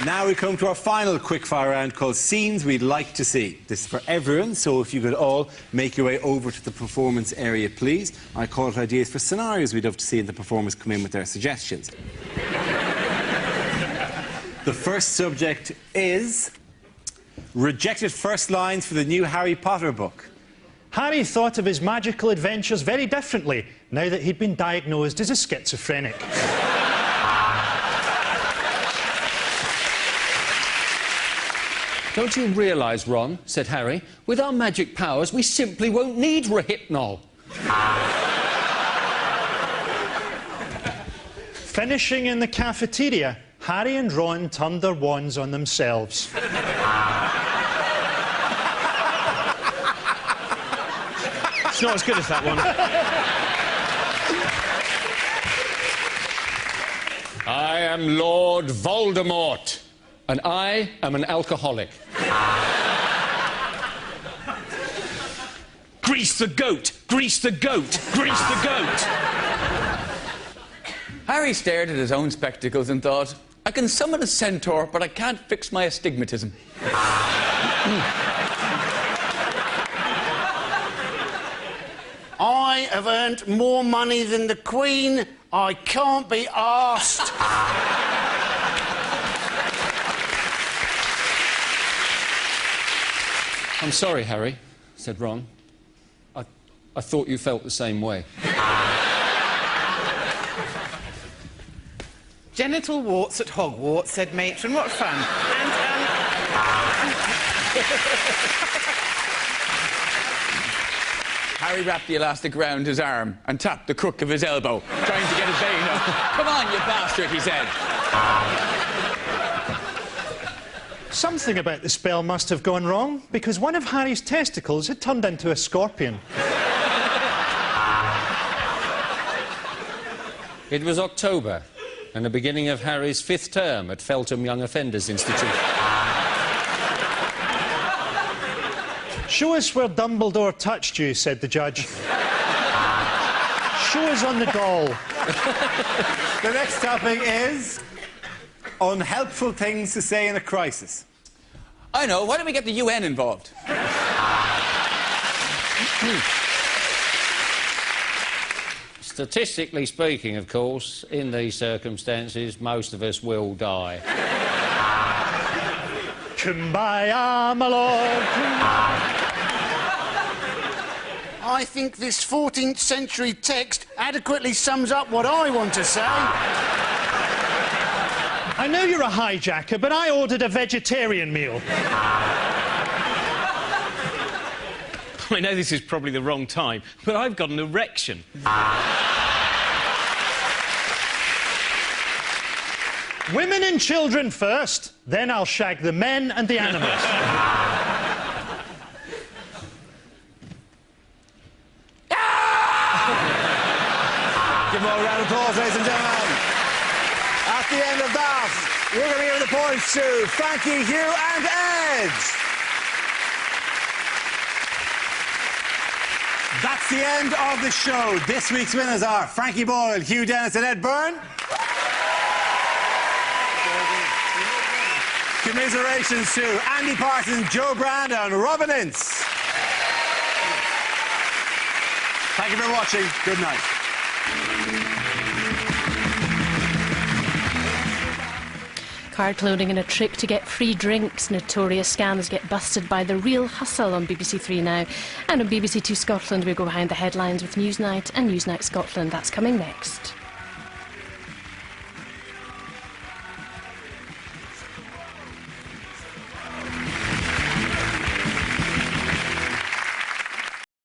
Now we come to our final quickfire round called Scenes We'd Like to See. This is for everyone, so if you could all make your way over to the performance area, please. I call it ideas for scenarios we'd love to see, and the performers come in with their suggestions. The first subject is rejected first lines for the new Harry Potter book. Harry thought of his magical adventures very differently now that he'd been diagnosed as a schizophrenic. Don't you realise, Ron, said Harry, with our magic powers we simply won't need Rohypnol. Finishing in the cafeteria, Harry and Ron turned their wands on themselves. It's not as good as that one. I am Lord Voldemort, and I am an alcoholic. Grease the goat! Grease the goat! Grease the goat! Harry stared at his own spectacles and thought, I can summon a centaur, but I can't fix my astigmatism. I have earned more money than the Queen. I can't be arsed. I'm sorry, Harry, said Ron. I thought you felt the same way. Genital warts at Hogwarts, said Matron. What fun. And, Harry wrapped the elastic round his arm and tapped the crook of his elbow, trying to get his vein up. Come on, you bastard, he said. Something about the spell must have gone wrong, because one of Harry's testicles had turned into a scorpion. It was October, and the beginning of Harry's 5th term at Feltham Young Offenders Institute. Show us where Dumbledore touched you, said the judge. Show us on the doll. The next topic is unhelpful things to say in a crisis. I know, why don't we get the UN involved? Statistically speaking, of course, in these circumstances, most of us will die. Kumbaya, my lord. I think this 14th century text adequately sums up what I want to say. I know you're a hijacker, but I ordered a vegetarian meal. I know this is probably the wrong time, but I've got an erection. Women and children first, then I'll shag the men and the animals. Give them all a round of applause, ladies and gentlemen. At the end of that, we're going to give the points to Frankie, Hugh and Ed. That's the end of the show. This week's winners are Frankie Boyle, Hugh Dennis and Ed Byrne. Commiserations to Andy Parsons, Joe Brand and Robin Ince. Thank you for watching. Good night. Card loading and a trick to get free drinks. Notorious scams get busted by The Real Hustle on BBC Three now. And on BBC Two Scotland, we go behind the headlines with Newsnight and Newsnight Scotland. That's coming next.